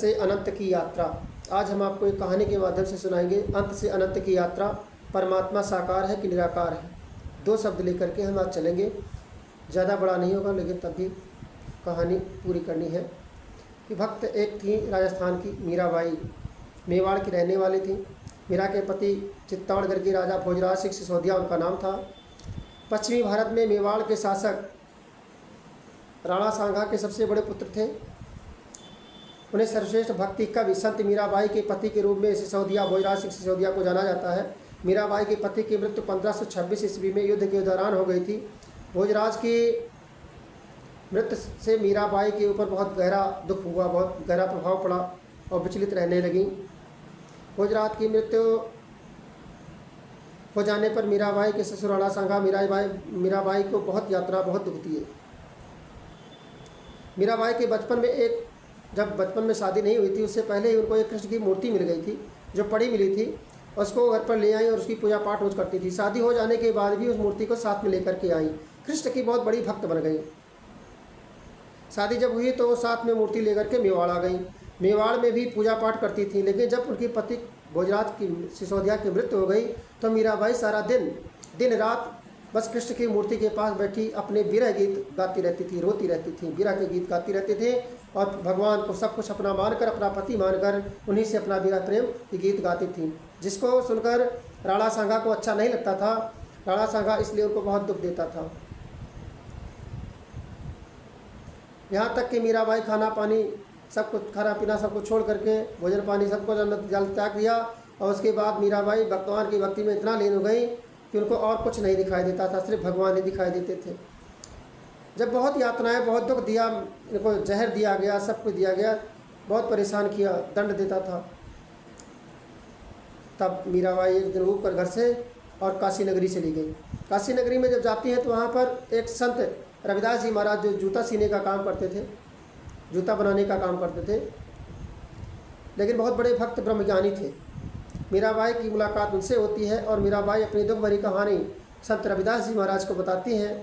से अनंत की यात्रा। आज हम आपको एक कहानी के माध्यम से सुनाएंगे, अंत से अनंत की यात्रा। परमात्मा साकार है कि निराकार है, दो शब्द लेकर के हम आज चलेंगे। ज़्यादा बड़ा नहीं होगा, लेकिन तब भी कहानी पूरी करनी है। कि भक्त एक थी राजस्थान की, मीराबाई, मेवाड़ की रहने वाली थी। मीरा के पति चित्तौड़गढ़ के राजा भोजराज सिंह सिसोदिया उनका नाम था। पश्चिमी भारत में मेवाड़ के शासक राणा सांगा के सबसे बड़े पुत्र थे। उन्हें सर्वश्रेष्ठ भक्ति कवि संत मीराबाई के पति के रूप में सिसोदिया, भोजराज सिंह सिसोदिया को जाना जाता है। मीराबाई के पति की मृत्यु 1526 ईस्वी में युद्ध के दौरान हो गई थी। भोजराज की मृत्यु से मीराबाई के ऊपर बहुत गहरा दुख हुआ, बहुत गहरा प्रभाव पड़ा और विचलित रहने लगी। भोजराज की मृत्यु हो जाने पर मीराबाई के ससुर राणा सांगा मीराबाई को बहुत यातना, बहुत दुख दिए। मीराबाई के बचपन में जब बचपन में शादी नहीं हुई थी, उससे पहले ही उनको एक कृष्ण की मूर्ति मिल गई थी जो पड़ी मिली थी। उसको घर पर ले आई और उसकी पूजा पाठ रोज करती थी। शादी हो जाने के बाद भी उस मूर्ति को साथ में लेकर के आई। कृष्ण की बहुत बड़ी भक्त बन गई। शादी जब हुई तो वो साथ में मूर्ति लेकर के मेवाड़ आ गई। मेवाड़ में भी पूजा पाठ करती थी। लेकिन जब उनकी पति भोजराज की सिसोदिया की मृत्यु हो गई तो मीराबाई सारा दिन रात बस कृष्ण की मूर्ति के पास बैठी अपने विरह गीत गाती रहती थी, रोती रहती थी, विरह के गीत गाती रहती थी और भगवान को सब कुछ अपना मानकर, अपना पति मानकर उन्हीं से अपना विरह प्रेम के गीत गाती थी, जिसको सुनकर राणा सांगा को अच्छा नहीं लगता था। राणा सांगा इसलिए उनको बहुत दुख देता था। यहाँ तक कि मीराबाई खाना पानी सब कुछ, खाना पीना सब कुछ छोड़ करके भोजन पानी सबको जल त्याग दिया। और उसके बाद मीराबाई भगवान की भक्ति में इतना लीन हो गई कि उनको और कुछ नहीं दिखाई देता था, सिर्फ भगवान ही दिखाई देते थे। जब बहुत यातनाएं, बहुत दुख दिया, इनको जहर दिया गया, सब कुछ दिया गया, बहुत परेशान किया, दंड देता था, तब मीराबाई एक दिन उठ कर घर से और काशी नगरी चली गई। काशी नगरी में जब जाती हैं तो वहाँ पर एक संत रविदास जी महाराज जो जूता सीने का काम करते थे, जूता बनाने का काम करते थे, लेकिन बहुत बड़े भक्त ब्रह्मज्ञानी थे। मीराबाई की मुलाकात उनसे होती है और मीराबाई अपनी दुख भरी कहानी संत रविदास जी महाराज को बताती हैं।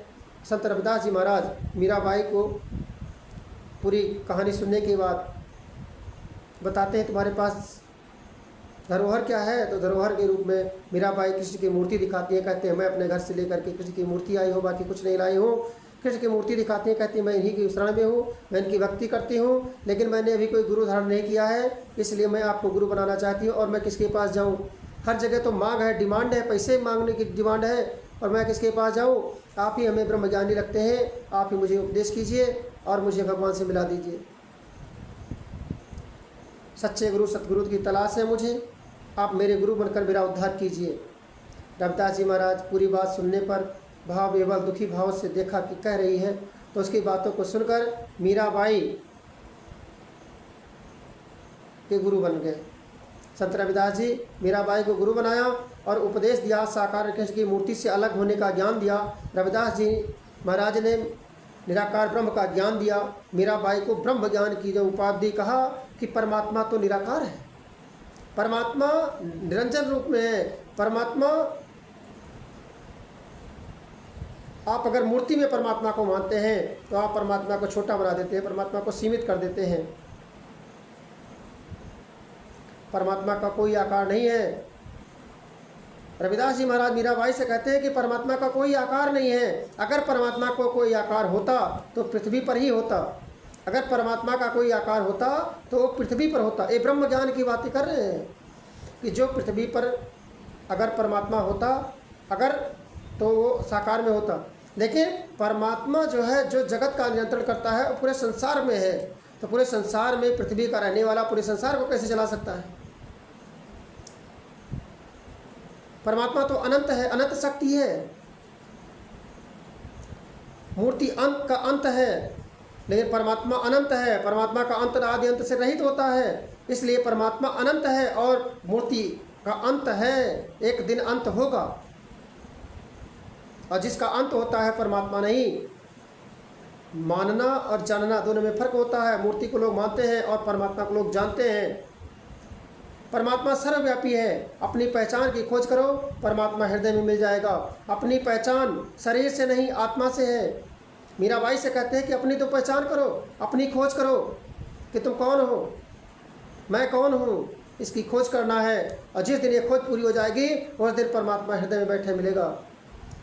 संत रविदास जी महाराज मीराबाई को पूरी कहानी सुनने के बाद बताते हैं, तुम्हारे पास धरोहर क्या है? तो धरोहर के रूप में मीराबाई कृष्ण की मूर्ति दिखाती है। कहते हैं मैं अपने घर से लेकर के कृष्ण की मूर्ति आई हूँ, बाकी कुछ नहीं लाई हूँ। कृष्ण की मूर्ति दिखाती है, कहती है मैं इन्हीं की शरण में हूँ, मैं इनकी भक्ति करती हूँ, लेकिन मैंने अभी कोई गुरु धारण नहीं किया है, इसलिए मैं आपको गुरु बनाना चाहती हूँ। और मैं किसके पास जाऊँ? हर जगह तो मांग है, डिमांड है, पैसे मांगने की डिमांड है, और मैं किसके पास जाऊँ? आप ही हमें ब्रह्मज्ञानी लगते हैं, आप ही मुझे उपदेश कीजिए और मुझे भगवान से मिला दीजिए। सच्चे गुरु सतगुरु की तलाश है मुझे, आप मेरे गुरु बनकर मेरा उद्धार कीजिए। रविदास जी महाराज पूरी बात सुनने पर भाव एवं दुखी भाव से देखा कि कह रही है, तो उसकी बातों को सुनकर मीराबाई के गुरु बन गए। संत रविदास जी मीराबाई को गुरु बनाया और उपदेश दिया, साकार कृष्ण की मूर्ति से अलग होने का ज्ञान दिया। रविदास जी महाराज ने निराकार ब्रह्म का ज्ञान दिया। मीराबाई को ब्रह्म ज्ञान की जो उपाधि, कहा कि परमात्मा तो निराकार है, परमात्मा निरंजन रूप में है। परमात्मा, आप अगर मूर्ति में परमात्मा को मानते हैं तो आप परमात्मा को छोटा बना देते हैं, परमात्मा को सीमित कर देते हैं। परमात्मा का कोई आकार नहीं है। रविदास जी महाराज मीराबाई से कहते हैं कि परमात्मा का कोई आकार नहीं है। अगर परमात्मा को कोई आकार होता तो पृथ्वी पर ही होता। अगर परमात्मा का कोई आकार होता तो वो पृथ्वी पर होता। ये ब्रह्म ज्ञान की बातें कर रहे हैं कि जो पृथ्वी पर अगर परमात्मा होता, अगर तो वो साकार में होता। लेकिन परमात्मा जो है, जो जगत का नियंत्रण करता है, वो पूरे संसार में है। तो पूरे संसार में पृथ्वी का रहने वाला पूरे संसार को कैसे चला सकता है? परमात्मा तो अनंत है, अनंत शक्ति है। मूर्ति अंत का अंत है, लेकिन परमात्मा अनंत है। परमात्मा का अंत आदि अंत से रहित होता है, इसलिए परमात्मा अनंत है और मूर्ति का अंत है। एक दिन अंत होगा, और जिसका अंत होता है परमात्मा नहीं। मानना और जानना दोनों में फर्क होता है। मूर्ति को लोग मानते हैं और परमात्मा को लोग जानते हैं। परमात्मा सर्वव्यापी है। अपनी पहचान की खोज करो, परमात्मा हृदय में मिल जाएगा। अपनी पहचान शरीर से नहीं, आत्मा से है। मीराबाई से कहते हैं कि अपनी तो पहचान करो, अपनी खोज करो कि तुम कौन हो। मैं कौन हूँ, इसकी खोज करना है। और जिस दिन ये खोज पूरी हो जाएगी उस दिन परमात्मा हृदय में बैठे मिलेगा।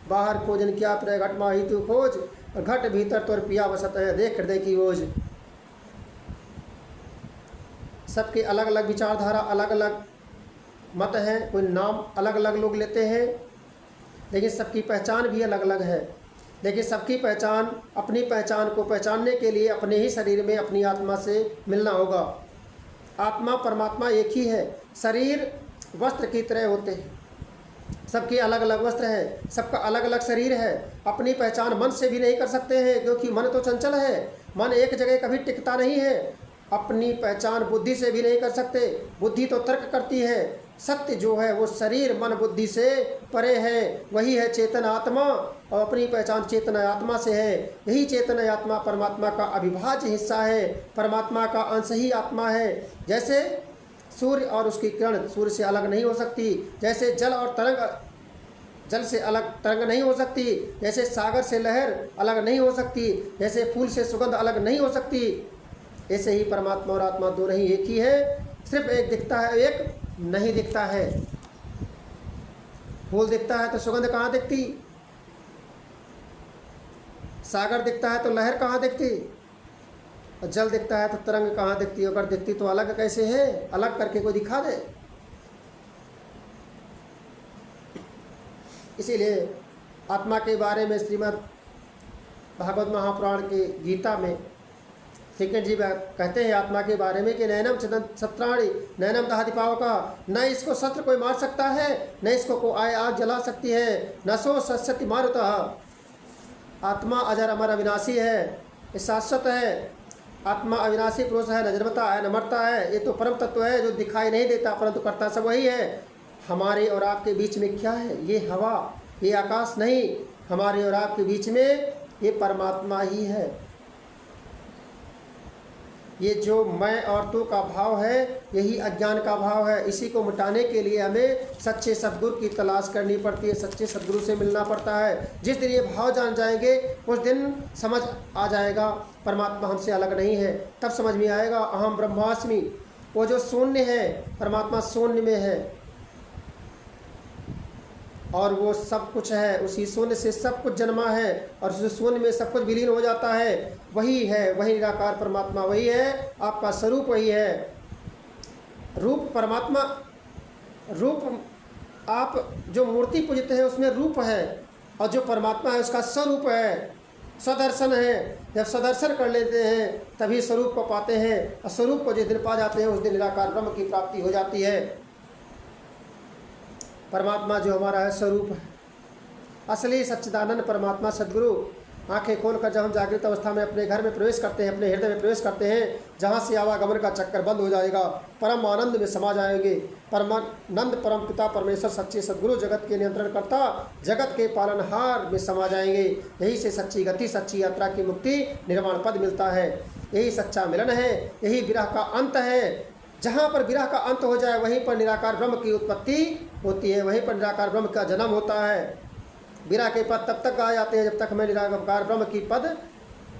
बाहर खोजन क्या प्रय घट माही तू खोज, और घट भीतर तोर पिया बसत है, देख हृदय की ओज। सबके अलग अलग विचारधारा, अलग अलग मत हैं, कोई नाम अलग अलग लोग लेते हैं, लेकिन सबकी पहचान भी अलग अलग है। लेकिन सबकी पहचान, अपनी पहचान को पहचानने के लिए अपने ही शरीर में अपनी आत्मा से मिलना होगा। आत्मा परमात्मा एक ही है। शरीर वस्त्र की तरह होते हैं, सबके अलग अलग वस्त्र हैं, सबका अलग अलग शरीर है। अपनी पहचान मन से भी नहीं कर सकते हैं, क्योंकि मन तो चंचल है, मन एक जगह कभी टिकता नहीं है। अपनी पहचान बुद्धि से भी नहीं कर सकते, बुद्धि तो तर्क करती है। सत्य जो है वो शरीर मन बुद्धि से परे है, वही है चेतन आत्मा, और अपनी पहचान चेतन आत्मा से है। यही चेतन आत्मा परमात्मा का अविभाज्य हिस्सा है, परमात्मा का अंश ही आत्मा है। जैसे सूर्य और उसकी किरण सूर्य से अलग नहीं हो सकती, जैसे जल और तरंग जल से अलग तरंग नहीं हो सकती, जैसे सागर से लहर अलग नहीं हो सकती, जैसे फूल से सुगंध अलग नहीं हो सकती, ऐसे ही परमात्मा और आत्मा दोनों ही एक ही है। सिर्फ एक दिखता है, एक नहीं दिखता है। फूल दिखता है तो सुगंध कहाँ दिखती, सागर दिखता है तो लहर कहाँ दिखती, और जल दिखता है तो तरंग कहाँ दिखती। अगर दिखती तो अलग कैसे है, अलग करके कोई दिखा दे। इसीलिए आत्मा के बारे में श्रीमद् भागवत महापुराण के गीता में श्री कृष्ण जी कहते हैं आत्मा के बारे में कि नैनम सत्राणी नैनम दहति पावका, न इसको शस्त्र कोई मार सकता है, न इसको को आग जला सकती है, न सो सस्यति मारुतः। आत्मा अजर अमर अविनाशी है, ये शाश्वत है। आत्मा अविनाशी पुरुष है, न जन्मता है न मरता है। ये तो परम तत्व है जो दिखाई नहीं देता, परंतु करता सब वही है। हमारे और आपके बीच में क्या है, ये हवा, ये आकाश नहीं। हमारे और आपके बीच में ये परमात्मा ही है। ये जो मैं और तू का भाव है, यही अज्ञान का भाव है। इसी को मिटाने के लिए हमें सच्चे सद्गुरु की तलाश करनी पड़ती है, सच्चे सद्गुरु से मिलना पड़ता है। जिस दिन ये भाव जान जाएंगे उस दिन समझ आ जाएगा परमात्मा हमसे अलग नहीं है। तब समझ में आएगा अहम ब्रह्मास्मि, वो जो शून्य है, परमात्मा शून्य में है और वो सब कुछ है। उसी शून्य से सब कुछ जन्मा है और उस शून्य में सब कुछ विलीन हो जाता है। वही है, वही निराकार परमात्मा वही है, आपका स्वरूप वही है। रूप परमात्मा, रूप आप जो मूर्ति पूजते हैं उसमें रूप है, और जो परमात्मा है उसका स्वरूप है, स्वदर्शन है। जब स्वदर्शन कर लेते हैं तभी स्वरूप को पाते हैं, और स्वरूप को जिस दिन पा जाते हैं उस दिन निराकार ब्रह्म की प्राप्ति हो जाती है। परमात्मा जो हमारा है स्वरूप है, असली सच्चिदानंद परमात्मा सद्गुरु। आंखें खोलकर जब हम जागृत अवस्था में अपने घर में प्रवेश करते हैं, अपने हृदय में प्रवेश करते हैं, जहाँ से आवागमन का चक्कर बंद हो जाएगा, परम आनंद में समा जाएंगे। परमानंद परम पिता परमेश्वर सच्चे सद्गुरु जगत के नियंत्रण करता, जगत के पालनहार में समा जाएंगे। यही से सच्ची गति, सच्ची यात्रा की मुक्ति, निर्वाण पद मिलता है। यही सच्चा मिलन है, यही विरह का अंत है। जहाँ पर विरह का अंत हो जाए वहीं पर निराकार ब्रह्म की उत्पत्ति होती है, वहीं पर निराकार ब्रह्म का जन्म होता है। विरह के पद तब तक आ जाते हैं जब तक हमें निराकार ब्रह्म की पद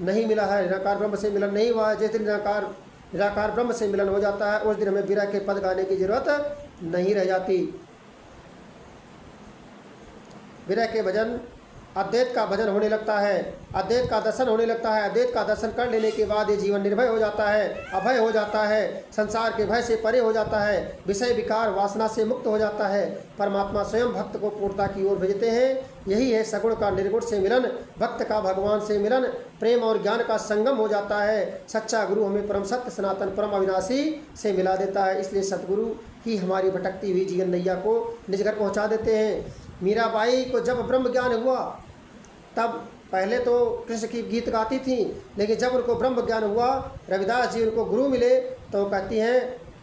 नहीं मिला है, निराकार ब्रह्म से मिलन नहीं हुआ है। जिस दिन निराकार ब्रह्म से मिलन हो जाता है उस दिन हमें विरह के पद गाने की जरूरत नहीं रह जाती। विरह के भजन, अद्वैत का भजन होने लगता है, अद्वैत का दर्शन होने लगता है। अद्वैत का दर्शन कर लेने के बाद ये जीवन निर्भय हो जाता है, अभय हो जाता है, संसार के भय से परे हो जाता है, विषय विकार वासना से मुक्त हो जाता है। परमात्मा स्वयं भक्त को पूर्णता की ओर भेजते हैं। यही है सगुण का निर्गुण से मिलन, भक्त का भगवान से मिलन, प्रेम और ज्ञान का संगम हो जाता है। सच्चा गुरु हमें परम सत्य सनातन परम अविनाशी से मिला देता है। इसलिए सतगुरु ही हमारी भटकती हुई जीवन नैया को निज घर पहुँचा देते हैं। मीराबाई को जब ब्रह्म ज्ञान हुआ तब पहले तो कृष्ण की गीत गाती थी, लेकिन जब उनको ब्रह्म ज्ञान हुआ, रविदास जी उनको गुरु मिले, तो कहती हैं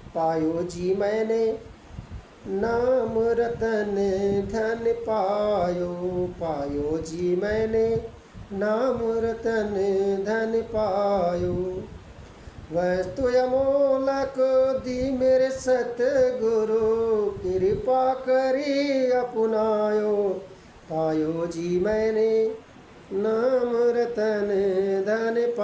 पायो जी मैंने नाम रतन धन पायो, पायो जी मैंने नाम रतन धन पायो। वस्तु अमोलक दी मेरे सतगुरु, कृपा करी अपनायो, पायो जी मैंने नाम रतन धन